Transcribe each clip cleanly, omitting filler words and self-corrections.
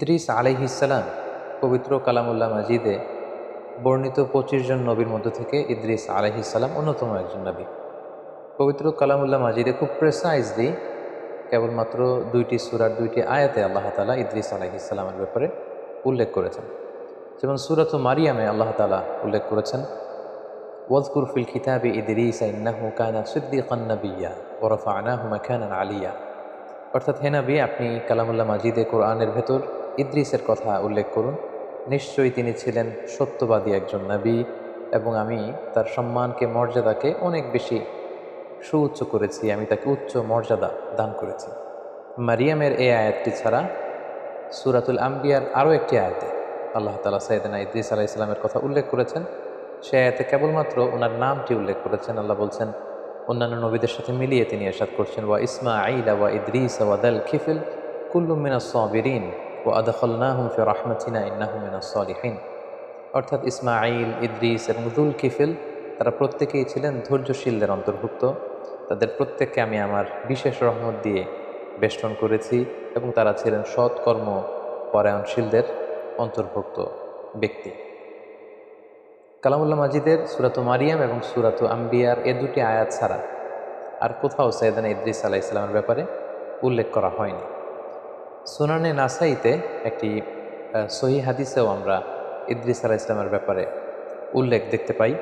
ইদ্রিস আলাইহিসসালাম পবিত্র কালামুল্লাহ মাজিদে বর্ণিত ২৫ জন নবীর মধ্য থেকে ইদ্রিস আলাইহিসসালাম অন্যতম একজন নবী। পবিত্র কালামুল্লাহ মাজিদে খুব প্রেসাইজলি কেবলমাত্র ২টি সূরার ২টি আয়াতে আল্লাহ তাআলা ইদ্রিস আলাইহিসসালামের ব্যাপারে উল্লেখ করেছেন। যেমন সূরাত মারিয়ামে আল্লাহ তাআলা উল্লেখ করেছেন, ওয়াযকুর ফিল কিতাবি ইদ্রিস ইন্নাহু কানা সিদ্দীকান নাবিয়্যা ওয়া রাফা'নাহু মাকানান আলিয়্যা। অর্থাৎ হে নবী, আপনি কালামুল্লাহ মাজিদে কোরআনের ভেতর ইদ্রিসের কথা উল্লেখ করুন। নিশ্চয়ই তিনি ছিলেন সত্যবাদী একজন নবী এবং আমি তার সম্মানকে, মর্যাদাকে অনেক বেশি সুউচ্চ করেছি, আমি তাকে উচ্চ মর্যাদা দান করেছি। মারিয়ামের এই আয়াতটি ছাড়া সূরাতুল আম্বিয়ার আরও একটি আয়াতে আল্লাহ তাআলা সাইয়েদনা ইদ্রিস আলাইহিস সালামের কথা উল্লেখ করেছেন। সে আয়াতে কেবলমাত্র ওনার নামটি উল্লেখ করেছেন। আল্লাহ বলছেন, অন্যান্য নবীদের সাথে মিলিয়ে তিনি ইরশাদ করছেন, ওয়া ইসমাঈলা ওয়া ইদ্রিস ওয়া দাল কিফল কুল্লুম মিনাস সাবিরিন ওয়া আদখালনাহুম ফি রাহমাতিনা ইন্নাহুম মিনাস সালিহিন। অর্থাৎ ইসমাঈল, ইদ্রিস এবং যুল কিফল তারা প্রত্যেকেই ছিলেন ধৈর্যশীলদের অন্তর্ভুক্ত। তাদের প্রত্যেককে আমি আমার বিশেষ রহমত দিয়ে বেষ্টন করেছি এবং তারা ছিলেন সৎকর্ম পরায়ণশীলদের অন্তর্ভুক্ত ব্যক্তি। কালামুল্লাহ মাজিদের সূরাত মারিয়াম এবং সূরাত আম্বিয়ার এ দুটি আয়াত ছাড়া আর কোথাও সাইয়েদনা ইদ্রিস আলাইহিস সালামের ব্যাপারে উল্লেখ করা হয়নি। সুনানে নাসাইতে একটি সহিহ হাদিসেও আমরা ইদ্রিস আলাইহিস সালামের ব্যাপারে উল্লেখ দেখতে পাই,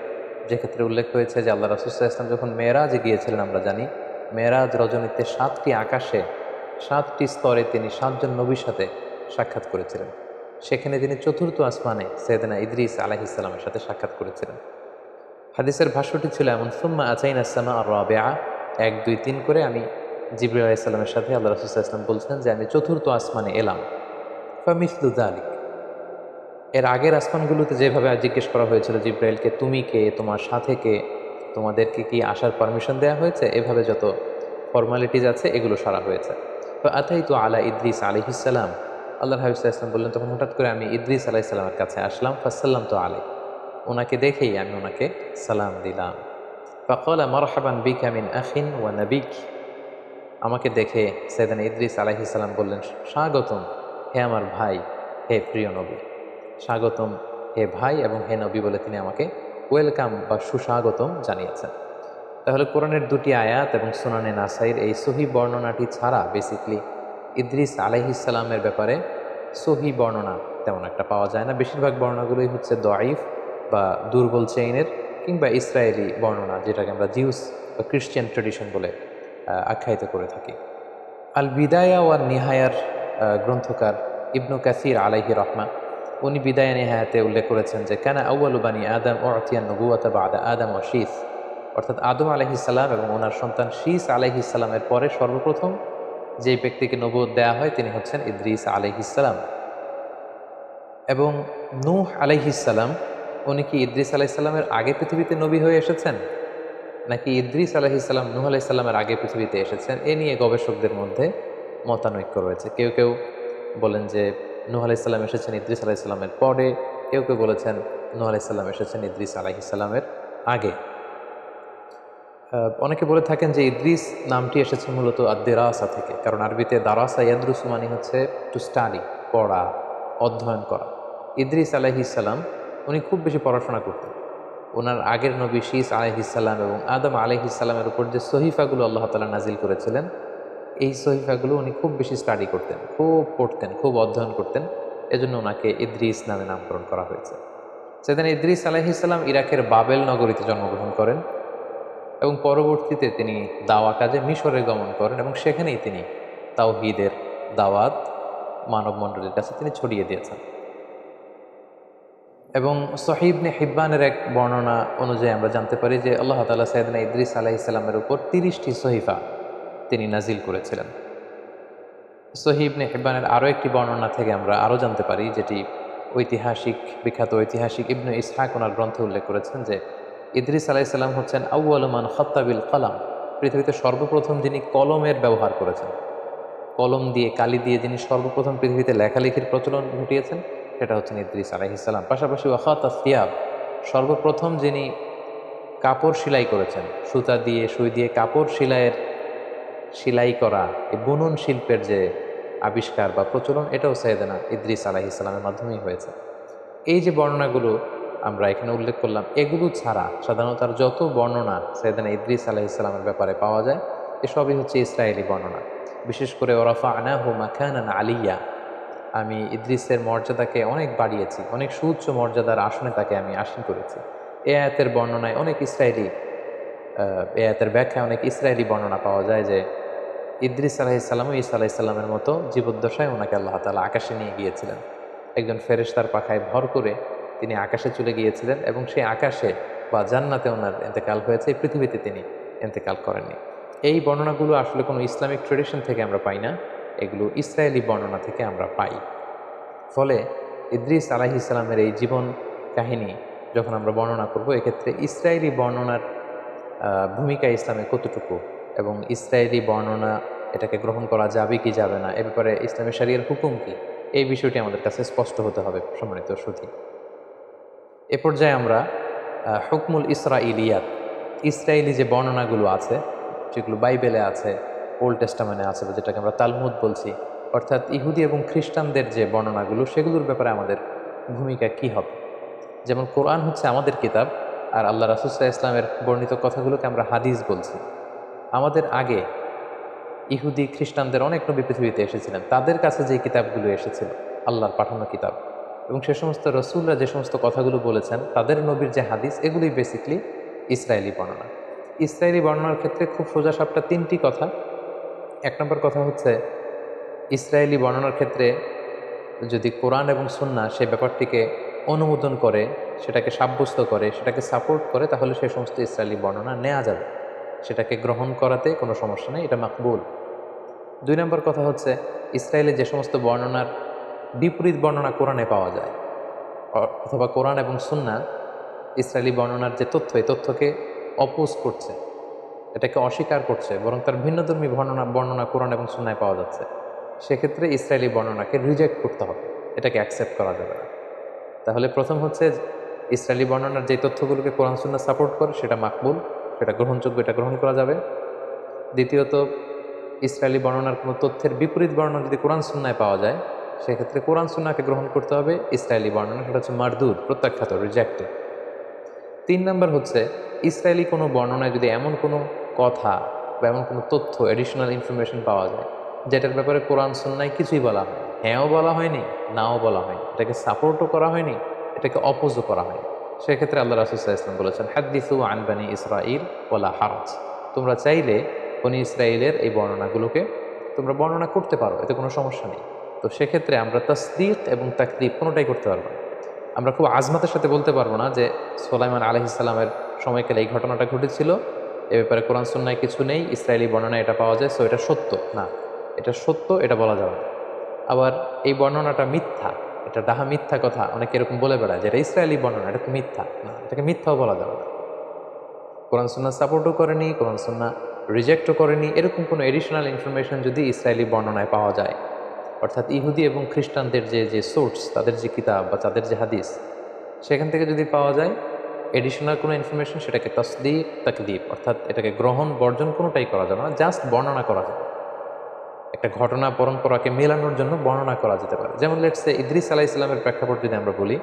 যেক্ষেত্রে উল্লেখ হয়েছে যে আল্লাহ রাসূল সাল্লাল্লাহু আলাইহি ওয়াসাল্লাম যখন মেরাজে গিয়েছিলেন, আমরা জানি মেরাজ রজনীতে 7টি আকাশে 7টি স্তরে তিনি 7 জন নবীর সাথে সাক্ষাৎ করেছিলেন। সেখানে তিনি চতুর্থ আসমানে সাইয়েদনা ইদ্রিস আলাইহিস সালামের সাথে সাক্ষাৎ করেছিলেন। হাদিসের ভাষ্যটি ছিল এমন, সুম্মা আতাইনা সামা আর রাবিআ, 1 2 3 করে আমি জিবরিল আলাইহিস সালামের সাথে আল্লাহ রাসূল সাল্লাল্লাহু আলাইহি ওয়াসাল্লাম বলছেন যে আমি চতুর্থ আসমানে এলাম। ফামিসলু যালিক, এর আগের আসমানগুলোতে যেভাবে জিজ্ঞেস করা হয়েছিল জিবরাইলকে, তুমি কে, তোমার সাথে কে, তোমাদেরকে কি আসার পারমিশন দেওয়া হয়েছে, এভাবে যত ফর্মালিটিজ আছে এগুলো সারা হয়েছে। তো আতাইতু আলা ইদ্রিস আলাইহিস সালাম, আল্লাহর হাবিব সাল্লাল্লাহু আলাইহি ওয়াসাল্লাম বললেন, তখন হঠাৎ করে আমি ইদ্রিস আলাইহিস সালামের কাছে আসলাম। ফাসাল্লামতু আলাইহি, ওনাকে দেখেই আমি ওনাকে সালাম দিলাম। ফাকালা মারহাবান বিকা মিন আখিন ওয়া নাবিক, আমাকে দেখে সাইয়েদনা ইদ্রিস আলাইহিস সালাম বললেন, স্বাগতম হে আমার ভাই, হে প্রিয় নবী। স্বাগতম হে ভাই এবং হে নবী বলে তিনি আমাকে ওয়েলকাম বা সুস্বাগতম জানিয়েছেন। তাহলে কোরআনের দুটি আয়াত এবং সুনানে নাসাইর এই সহি বর্ণনাটি ছাড়া বেসিকলি ইদ্রিস আলাইহিস সালামের ব্যাপারে সহি বর্ণনা তেমন একটা পাওয়া যায় না। বেশিরভাগ বর্ণনাগুলোই হচ্ছে দঈফ বা দুর্বল চেইনের কিংবা ইসরায়েলি বর্ণনা, যেটাকে আমরা জিউস বা খ্রিস্টিয়ান ট্রেডিশন বলে আখ্যায়িত করে থাকি। আল বিদায়া ওয়ান নিহায়ার গ্রন্থকার ইবনু কাসির আলাইহি রহমা, উনি বিদায়া নিহায়াতে উল্লেখ করেছেন যে কানা আউয়ালু বানি আদম উতিয়া নবুওয়াতা বাদা আদম ওয়া শীস, অর্থাৎ আদম আলাইহিস সালাম এবং ওনার সন্তান শীস আলাইহিস সালামের পরে সর্বপ্রথম যে ব্যক্তিকে নবুয়ত দেয়া হয় তিনি হচ্ছেন ইদ্রিস আলাইহিস সালাম। এবং নূহ আলাইহিস সালাম, উনি কি ইদ্রিস আলাইহিস সালামের আগে পৃথিবীতে নবী হয়ে এসেছেন, নাকি ইদ্রিস আলাইহিস সালাম নূহ আলাইহিস সালামের আগে পৃথিবীতে এসেছেন, এ নিয়ে গবেষকদের মধ্যে মতানৈক্য রয়েছে। কেউ কেউ বলেন যে নূহ আলাইহিস সালাম এসেছেন ইদ্রিস আলাইহিস সালামের পরে, কেউ কেউ বলেছেন নূহ আলাইহিস সালাম এসেছেন ইদ্রিস আলাইহিস সালামের আগে। অনেকে বলে থাকেন যে ইদ্রিস নামটি এসেছে মূলত আদ-দিরাসা থেকে, কারণ আরবিতে দারাসা ইয়াদরুসু মানে হচ্ছে টু স্টাডি, পড়া, অধ্যয়ন করা। ইদ্রিস আলাইহিস সালাম উনি খুব বেশি পড়াশোনা করতেন। ওনার আগের নবী শীস আলাইহিস সালাম এবং আদম আলাইহিস সালামের উপর যে সহিফাগুলো আল্লাহ তাআলা নাজিল করেছিলেন, এই সহিফাগুলো উনি খুব বেশি স্টাডি করতেন, খুব পড়তেন, খুব অধ্যয়ন করতেন। এজন্য ওনাকে ইদ্রিস নামে নামকরণ করা হয়েছে। সেদিন ইদ্রিস আলাইহিস সালাম ইরাকের বাবেল নগরীতে জন্মগ্রহণ করেন এবং পরবর্তীতে তিনি দাওয়া কাজে মিশরে গমন করেন এবং সেখানেই তিনি তাওহীদের দাওয়াত মানব মণ্ডলীর কাছে তিনি ছড়িয়ে দিয়েছেন। এবং সহিহ ইবনে হিব্বানের এক বর্ণনা অনুযায়ী আমরা জানতে পারি যে আল্লাহ তাআলা সাইয়েদনা ইদ্রিস আলাইহিস সালামের উপর 30টি সহিফা তিনি নাজিল করেছিলেন। সহিহ ইবনে হিব্বানের আরও একটি বর্ণনা থেকে আমরা আরও জানতে পারি, যেটি বিখ্যাত ঐতিহাসিক ইবনে ইসহাক ওনার গ্রন্থে উল্লেখ করেছেন যে ইদ্রিস আলাইহিস সালাম হচ্ছেন আউয়ালু মান খাত্তা বিল কলম, পৃথিবীতে সর্বপ্রথম যিনি কলমের ব্যবহার করেছেন, কলম দিয়ে, কালি দিয়ে যিনি সর্বপ্রথম পৃথিবীতে লেখালেখির প্রচলন ঘটিয়েছেন সেটা হচ্ছেন ইদ্রিস আলাইহিস সালাম। পাশাপাশি ওয়াখাতা সিয়াব, সর্বপ্রথম যিনি কাপড় সেলাই করেছেন, সুতা দিয়ে সুই দিয়ে কাপড় সেলাই করা, এই বুনন শিল্পের যে আবিষ্কার বা প্রচলন, এটাও সাইয়েদনা ইদ্রিস আলাইহিস সালামের মাধ্যমেই হয়েছে। এই যে বর্ণনাগুলো আমরা এখানে উল্লেখ করলাম, এগুলো ছাড়া সাধারণত আর যত বর্ণনা সাইয়েদনা ইদ্রিস আলাইহিস সালামের ব্যাপারে পাওয়া যায়, এসবই হচ্ছে ইসরায়েলি বর্ণনা। বিশেষ করে ওরাফা'নাহু মাকানান আলিয়্যা, আমি ইদ্রিসের মর্যাদাকে অনেক বাড়িয়েছি, অনেক সুউচ্চ মর্যাদার আসনে তাকে আমি আসীন করেছি। এ আয়াতের বর্ণনায় অনেক ইসরায়েলি এ আয়াতের ব্যাখ্যায় অনেক ইসরায়েলি বর্ণনা পাওয়া যায় যে ইদ্রিস আলাইহিসসালামও ঈসা আলাইহিসসালামের মতো জীবদ্দশায় ওনাকে আল্লাহ তাআলা আকাশে নিয়ে গিয়েছিলেন। একজন ফেরেশতার পাখায় ভর করে তিনি আকাশে চলে গিয়েছিলেন এবং সেই আকাশে বা জান্নাতে ওনার ইন্তেকাল হয়েছে, এই পৃথিবীতে তিনি ইন্তেকাল করেননি। এই বর্ণনাগুলো আসলে কোনো ইসলামিক ট্রেডিশন থেকে আমরা পাই না, এগুলো ইসরায়েলি বর্ণনা থেকে আমরা পাই। ফলে ইদ্রিস আলাইহিসসালামের এই জীবন কাহিনী যখন আমরা বর্ণনা করব, এক্ষেত্রে ইসরায়েলি বর্ণনার ভূমিকা ইসলামে কতটুকু এবং ইসরায়েলি বর্ণনা এটাকে গ্রহণ করা যাবে কি যাবে না, এ ব্যাপারে ইসলামের শরিয়ার হুকুম কি, এই বিষয়টি আমাদের কাছে স্পষ্ট হতে হবে সম্মানিত সুধী। এ পর্যায়ে আমরা হুকমুল ইসরাইলিয়াত, ইসরায়েলি যে বর্ণনাগুলো আছে যেগুলো বাইবেলে আছে, ওল্ড টেস্টামেন্টে আছে, যেটাকে আমরা তালমুদ বলছি, অর্থাৎ ইহুদি এবং খ্রিস্টানদের যে বর্ণনাগুলো, সেগুলোর ব্যাপারে আমাদের ভূমিকা কি হবে। যেমন কোরআন হচ্ছে আমাদের কিতাব, আর আল্লাহ রাসূল সাল্লাল্লাহু আলাইহি ওয়াসাল্লামের বর্ণিত কথাগুলোকে আমরা হাদিস বলছি। আমাদের আগে ইহুদি খ্রিস্টানদের অনেক নবী পৃথিবীতে এসেছিলেন, তাদের কাছে যে কিতাবগুলো এসেছিল আল্লাহর পাঠানো কিতাব, এবং সে সমস্ত রসুলরা যে সমস্ত কথাগুলো বলেছেন, তাদের নবীর যে হাদিস, এগুলোই বেসিকলি ইসরায়েলি বর্ণনা। ইসরায়েলি বর্ণনার ক্ষেত্রে খুব সোজাসাপটা তিনটি কথা। এক নম্বর কথা হচ্ছে, ইসরায়েলি বর্ণনার ক্ষেত্রে যদি কোরআন এবং সুন্নাহ সে ব্যাপারটিকে অনুমোদন করে, সেটাকে সাব্যস্ত করে, সেটাকে সাপোর্ট করে, তাহলে সে সমস্ত ইসরায়েলি বর্ণনা নেওয়া যাবে, সেটাকে গ্রহণ করাতে কোনো সমস্যা নেই, এটা মাকবুল। দুই নম্বর কথা হচ্ছে, ইসরায়েলে যে সমস্ত বর্ণনার বিপরীত বর্ণনা কোরআনে পাওয়া যায়, অথবা কোরআন এবং সুন্নাহ ইসরায়েলি বর্ণনার যে তথ্য, এই তথ্যকে অপোজ করছে, এটাকে অস্বীকার করছে, বরং তার ভিন্নধর্মী বর্ণনা কোরআন এবং সুন্নায় পাওয়া যাচ্ছে, সেক্ষেত্রে ইসরায়েলি বর্ণনাকে রিজেক্ট করতে হবে, এটাকে অ্যাকসেপ্ট করা যাবে না। তাহলে প্রথম হচ্ছে, ইসরায়েলি বর্ণনার যে তথ্যগুলোকে কোরআন সুন্নাহ সাপোর্ট করে সেটা মাকবুল, সেটা গ্রহণযোগ্য, এটা গ্রহণ করা যাবে। দ্বিতীয়ত, ইসরায়েলি বর্ণনার কোনো তথ্যের বিপরীত বর্ণনা যদি কোরআন সুন্নায় পাওয়া যায়, সেক্ষেত্রে কোরআন সুন্নাহকে গ্রহণ করতে হবে, ইসরায়েলি বর্ণনা সেটা হচ্ছে মারদুদ, প্রত্যাখ্যাত, রিজেক্টেড। তিন নম্বর হচ্ছে, ইসরায়েলি কোনো বর্ণনায় যদি এমন কোনো কথা বা এমন কোনো তথ্য, এডিশনাল ইনফরমেশন পাওয়া যায়, যেটার ব্যাপারে কোরআন সুন্নায় কিছুই বলা হয়, হ্যাঁও বলা হয়নি, নাও বলা হয়নি, এটাকে সাপোর্টও করা হয়নি, এটাকে অপোজও করা হয়নি, সেক্ষেত্রে আল্লাহ রাসূল সাল্লাল্লাহু আলাইহি ওয়াসাল্লাম বলেছেন, হাদ্দিসু আন বানি ইসরাঈল ওয়ালা হারাজ, তোমরা চাইলে বনি ইসরায়েলের এই বর্ণনাগুলোকে তোমরা বর্ণনা করতে পারো, এতে কোনো সমস্যা নেই। তো সেক্ষেত্রে আমরা তাসদীক এবং তাকদীব কোনোটাই করতে পারবো না। আমরা খুব আজমাতের সাথে বলতে পারবো না যে সুলাইমান আলাইহিস সালামের সময়কালে এই ঘটনাটা ঘটেছিল, এ ব্যাপারে কোরআন সুন্নায় কিছু নেই, ইসরায়েলি বর্ণনায় এটা পাওয়া যায়, সো এটা সত্য না, এটা সত্য, এটা বলা যাবে না। আবার এই বর্ণনাটা মিথ্যা, এটা ডাহা মিথ্যা কথা অনেকে এরকম বলে বেড়ায় যে এটা ইসরায়েলি বর্ণনা, এটা তো মিথ্যা না, এটাকে মিথ্যাও বলা যাবে না। কোরআন সুন্নাহ সাপোর্টও করেনি, কোরআন সুন্নাহ রিজেক্টও করেনি, এরকম কোনো এডিশনাল ইনফরমেশন যদি ইসরায়েলি বর্ণনায় পাওয়া যায়, অর্থাৎ ইহুদি এবং খ্রিস্টানদের যে সোর্স, তাদের যে কিতাব বা তাদের যে হাদিস, সেখান থেকে যদি পাওয়া যায় এডিশনাল কোনো ইনফরমেশন, সেটাকে তাসদীক তাকদীব, অর্থাৎ এটাকে গ্রহণ বর্জন কোনোটাই করা যাবে না, জাস্ট বর্ণনা করা যাবে। একটা ঘটনা পরম্পরাকে মেলানোর জন্য বর্ণনা করা যেতে পারে। যেমন লেটসে ইদ্রিস আলাইহিস সালামের প্রেক্ষাপট যদি আমরা বলি,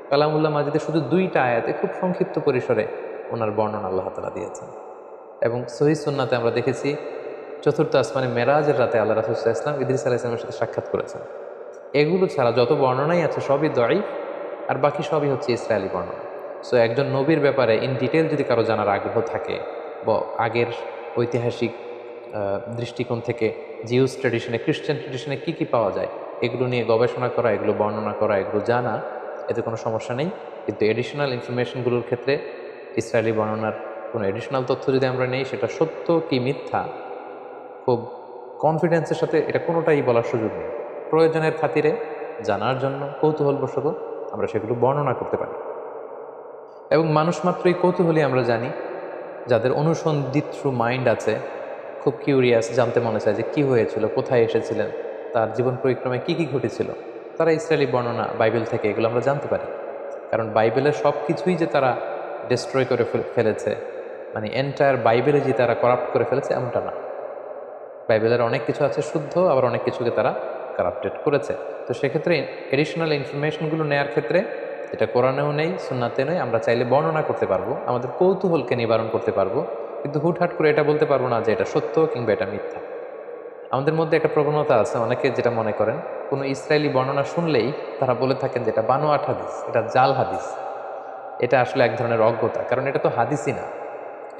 কালামুল্লাহ মাজিদে শুধু 2টা আয়াতে খুব সংক্ষিপ্ত পরিসরে ওনার বর্ণনা আল্লাহ তাআলা দিয়েছেন, এবং সহিহ সুন্নাতে আমরা দেখেছি 4র্থ আসমানে মেরাজের রাতে আল্লাহ রাসূল সাল্লাল্লাহু আলাইহি ওয়াসাল্লাম ইদ্রিস আলাইহিস সালামের সাথে সাক্ষাৎ করেছেন। এগুলো ছাড়া যত বর্ণনাই আছে সবই দঈফ, আর বাকি সবই হচ্ছে ইসরায়েলি বর্ণনা। সো একজন নবীর ব্যাপারে ইন ডিটেল যদি কারো জানার আগ্রহ থাকে, বা আগের ঐতিহাসিক দৃষ্টিকোণ থেকে জিউস ট্র্যাডিশনে, খ্রিস্টান ট্র্যাডিশনে কী কী পাওয়া যায়, এগুলো নিয়ে গবেষণা করা, এগুলো বর্ণনা করা, এগুলো জানা, এতে কোনো সমস্যা নেই। কিন্তু এডিশনাল ইনফরমেশনগুলোর ক্ষেত্রে ইসরায়েলি বর্ণনার কোনো এডিশনাল তথ্য যদি আমরা নেই, সেটা সত্য কি মিথ্যা খুব কনফিডেন্সের সাথে এটা কোনোটাই বলার সুযোগ নেই। প্রয়োজনের খাতিরে, জানার জন্য, কৌতূহলবশত আমরা সেগুলো বর্ণনা করতে পারি। এবং মানুষ মাত্রই কৌতূহলী, আমরা জানি, যাদের অনুসন্ধিৎসু মাইন্ড আছে, খুব কিউরিয়াস, জানতে মনে চায় যে কী হয়েছিল, কোথায় এসেছিলেন, তার জীবন পরিক্রমে কী কী ঘটেছিল, তারা ইসরায়েলি বর্ণনা বাইবেল থেকে এগুলো আমরা জানতে পারি। কারণ বাইবেলের সব কিছুই যে তারা ডিস্ট্রয় করে ফেলেছে, মানে এন্টায়ার বাইবেলে যে তারা করাপ্ট করে ফেলেছে, এমনটা না। বাইবেলের অনেক কিছু আছে শুদ্ধ, আবার অনেক কিছুকে তারা কারাপ্টেড করেছে। তো সেক্ষেত্রে এডিশনাল ইনফরমেশনগুলো নেওয়ার ক্ষেত্রে যেটা কোরআনেও নেই, সুন্নাতে নেই, আমরা চাইলে বর্ণনা করতে পারবো, আমাদের কৌতূহলকে নিবারণ করতে পারবো, কিন্তু হুটহাট করে এটা বলতে পারবো না যে এটা সত্য কিংবা এটা মিথ্যা। আমাদের মধ্যে একটা প্রবণতা আছে, অনেকে যেটা মনে করেন কোনো ইসরায়েলি বর্ণনা শুনলেই তারা বলে থাকেন যে এটা বানোয়াট হাদিস, এটা জাল হাদিস। এটা আসলে এক ধরনের অজ্ঞতা, কারণ এটা তো হাদিসই না,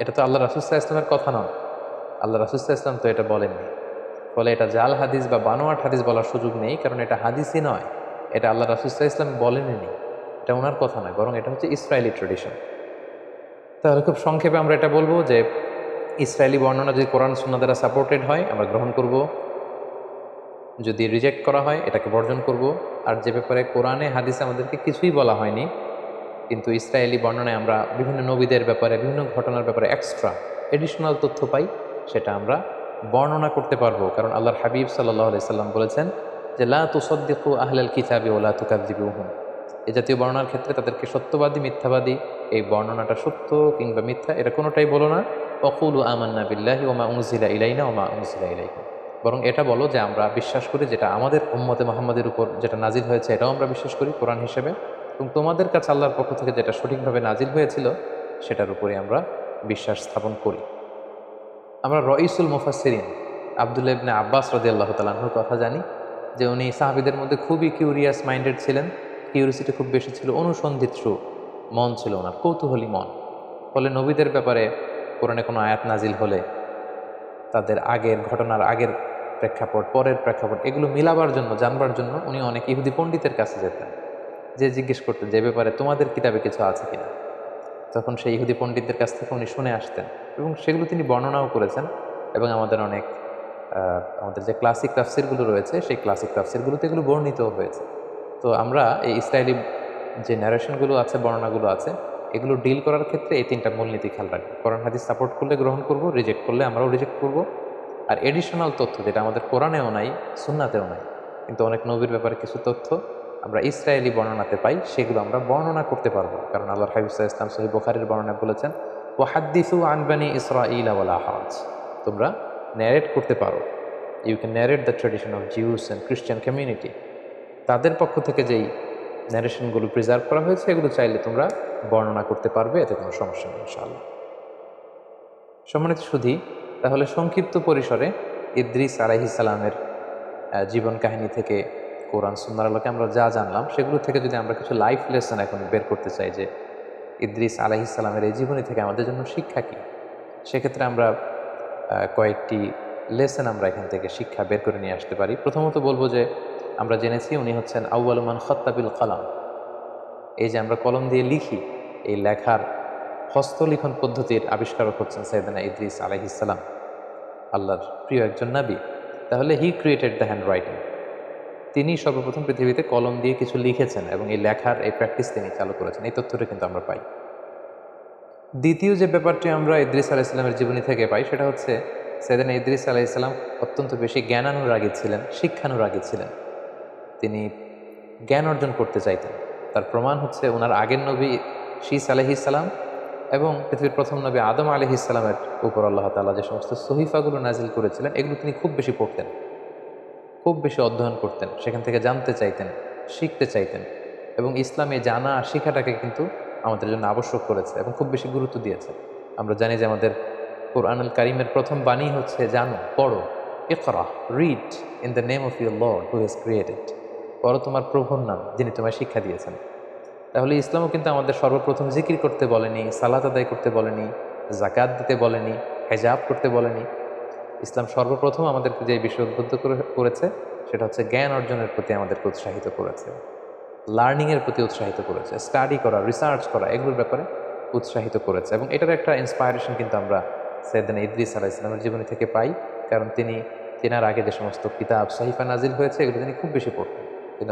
এটা তো আল্লাহ রাসূল সাল্লাল্লাহু আলাইহি ওয়াসাল্লামের কথা নয়। আল্লাহ রাসূল সাল্লাল্লাহু আলাইহি ওয়াসাল্লাম তো এটা বলেননি। ফলে এটা জাল হাদিস বা বানোয়াট হাদিস বলার সুযোগ নেই, কারণ এটা হাদিসই নয়, এটা আল্লাহ রাসূল সাল্লাল্লাহু আলাইহি ওয়াসাল্লাম বলেননি, এটা ওনার কথা নয়, বরং এটা হচ্ছে ইসরায়েলি ট্রেডিশন। তাহলে খুব সংক্ষেপে আমরা এটা বলবো যে ইসরায়েলি বর্ণনা যদি কোরআন সুন্নাহ দ্বারা সাপোর্টেড হয় আমরা গ্রহণ করব, যদি রিজেক্ট করা হয় এটাকে বর্জন করব। আর যে ব্যাপারে কোরআনে হাদিসে আমাদেরকে কিছুই বলা হয়নি, কিন্তু ইসরায়েলি বর্ণনায় আমরা বিভিন্ন নবীদের ব্যাপারে, বিভিন্ন ঘটনার ব্যাপারে এক্সট্রা এডিশনাল তথ্য পাই, সেটা আমরা বর্ণনা করতে পারবো। কারণ আল্লাহর হাবিব সাল্লাল্লাহু আলাইহি সাল্লাম বলেছেন যে লা তুসাদ্দিকু আহলাল কিতাবি ওয়া লা তুকাযযিবুহুম। এই জাতীয় বর্ণনার ক্ষেত্রে তাদেরকে সত্যবাদী মিথ্যাবাদী, এই বর্ণনাটা সত্য কিংবা মিথ্যা এটা কোনোটাই বলো না। ওয়াকুলু আমান্না বিল্লাহি ওয়া মা উনজিলা ইলাইনা ওয়া মা উনজিলা ইলাইকুম। বরং এটা বলো যে আমরা বিশ্বাস করি যেটা আমাদের উম্মতে মুহাম্মাদের উপর যেটা নাজিল হয়েছে এটাও আমরা বিশ্বাস করি কোরআন হিসেবে, এবং তোমাদের কাছে আল্লাহর পক্ষ থেকে যেটা সঠিকভাবে নাজিল হয়েছিল সেটার উপরে আমরা বিশ্বাস স্থাপন করি। আমরা রঈসুল মুফাসসিরিন আব্দুল্লাহ ইবনে আব্বাস রাদিয়াল্লাহু তাআলা আনহুর কথা জানি যে উনি সাহাবীদের মধ্যে খুবই কিউরিয়াস মাইন্ডেড ছিলেন, কিউরিয়াসিটি খুব বেশি ছিল, অনুসন্ধিৎসু মন ছিল ওনার, কৌতূহলী মন। ফলে নবীদের ব্যাপারে কোরআনে কোনো আয়াত নাজিল হলে তাদের আগের ঘটনার আগের প্রেক্ষাপট, পরের প্রেক্ষাপট, এগুলো মিলাবার জন্য, জানবার জন্য উনি অনেক ইহুদি পণ্ডিতের কাছে যেতেন, যে জিজ্ঞেস করতেন যে ব্যাপারে তোমাদের কিতাবে কিছু আছে কিনা। তখন সেই ইহুদি পণ্ডিতদের কাছ থেকে উনি শুনে আসতেন এবং সেগুলো তিনি বর্ণনাও করেছেন। এবং আমাদের অনেক আমাদের যে ক্লাসিক তাফসিরগুলো রয়েছে সেই ক্লাসিক তাফসিরগুলোতে এগুলো বর্ণিতও হয়েছে। তো আমরা এই ইসরায়েলি যে ন্যারেশনগুলো আছে, বর্ণনাগুলো আছে, এগুলো ডিল করার ক্ষেত্রে এই তিনটা মূলনীতি খেয়াল রাখবো। কোরআন হাদিস সাপোর্ট করলে গ্রহণ করব, রিজেক্ট করলে আমরাও রিজেক্ট করব। আর এডিশনাল তথ্য যেটা আমাদের কোরআনেও নাই, সুন্নাতেও নাই, কিন্তু অনেক নবীর ব্যাপারে কিছু তথ্য আমরা ইসরায়েলি বর্ণনাতে পাই, সেগুলো আমরা বর্ণনা করতে পারবো। কারণ আল্লাহর হাবিব সাল্লাল্লাহু আলাইহি ওয়াসাল্লাম সহিহ বুখারীর বর্ণনায় বলেছেন ওয়াহাদ্দিসু আন বানি ইসরাঈলা ওয়ালা হারাজ, তোমরা ন্যারেট করতে পারো, you can narrate the tradition of Jews and Christian community. তাদের পক্ষ থেকে যেই ন্যারেশনগুলো প্রিজার্ভ করা হয়েছে এগুলো চাইলে তোমরা বর্ণনা করতে পারবে, এতে কোনো সমস্যা নেই ইনশাআল্লাহ। সম্মানিত সুধী, তাহলে সংক্ষিপ্ত পরিসরে ইদ্রিস আলাইহিস সালামের জীবন কাহিনী থেকে কোরআন সুন্নাহর আলোকে আমরা যা জানলাম, সেগুলো থেকে যদি আমরা কিছু লাইফ লেসন এখন বের করতে চাই যে ইদ্রিস আলাইহিস সালামের এই জীবনী থেকে আমাদের জন্য শিক্ষা কী, সেক্ষেত্রে আমরা কয়েকটি লেসন আমরা এখান থেকে শিক্ষা বের করে নিয়ে আসতে পারি। প্রথমত বলবো যে আমরা জেনেছি উনি হচ্ছেন আউয়ালু মান খাত্তা বিল কলাম। এই যে আমরা কলম দিয়ে লিখি, এই লেখার হস্তলিখন পদ্ধতির আবিষ্কারক হচ্ছেন সাইয়েদনা ইদ্রিস আলাইহিস সালাম, আল্লাহর প্রিয় একজন নবী। তাহলে হি ক্রিয়েটেড দ্য হ্যান্ড রাইটিং, তিনি সর্বপ্রথম পৃথিবীতে কলম দিয়ে কিছু লিখেছেন এবং এই লেখার এই প্র্যাকটিস তিনি চালু করেছেন, এই তথ্যটা কিন্তু আমরা পাই। দ্বিতীয় যে ব্যাপারটি আমরা ইদ্রিস আলাইহিস সালামের জীবনী থেকে পাই সেটা হচ্ছে সাইয়েদনা ইদ্রিস আলাইহিস সালাম অত্যন্ত বেশি জ্ঞানানুরাগী ছিলেন, শিক্ষানুরাগী ছিলেন। তিনি জ্ঞান অর্জন করতে চাইতেন। তার প্রমাণ হচ্ছে ওনার আগের নবী শীস আলাইহিস সালাম এবং পৃথিবীর প্রথম নবী আদম আলাইহিস সালামের উপর আল্লাহ তাআলা যে সমস্ত সহিফাগুলো নাজিল করেছিলেন এগুলো তিনি খুব বেশি পড়তেন, খুব বেশি অধ্যয়ন করতেন, সেখান থেকে জানতে চাইতেন, শিখতে চাইতেন। এবং ইসলামে জানা শিখাটাকে কিন্তু আমাদের জন্য আবশ্যক করেছে এবং খুব বেশি গুরুত্ব দিয়েছে। আমরা জানি যে আমাদের কোরআনুল কারীমের প্রথম বাণী হচ্ছে জানো, পড়ো, ইকরা, read in the name of your lord who has created. পড়ো তোমার প্রভুর নাম যিনি তোমায় শিক্ষা দিয়েছেন। তাহলে ইসলামও কিন্তু আমাদের সর্বপ্রথম জিকির করতে বলেনি, সালাত আদায় করতে বলেনি, জাকাত দিতে বলেনি, হেজাব করতে বলেনি। ইসলাম সর্বপ্রথম আমাদেরকে যে বিষয় উদ্বুদ্ধ করেছে সেটা হচ্ছে জ্ঞান অর্জনের প্রতি আমাদেরকে উৎসাহিত করেছে, লার্নিংয়ের প্রতি উৎসাহিত করেছে, স্টাডি করা, রিসার্চ করা, এগুলোর ব্যাপারে উৎসাহিত করেছে। এবং এটার একটা ইন্সপায়ারেশন কিন্তু আমরা সাইয়েদনা ইদ্রিস আলাইহিস সালামের জীবনী থেকে পাই। কারণ তিনি তেনার আগে যে সমস্ত কিতাব সহিফা নাজিল হয়েছে এগুলো তিনি খুব বেশি পড়তেন, তিনি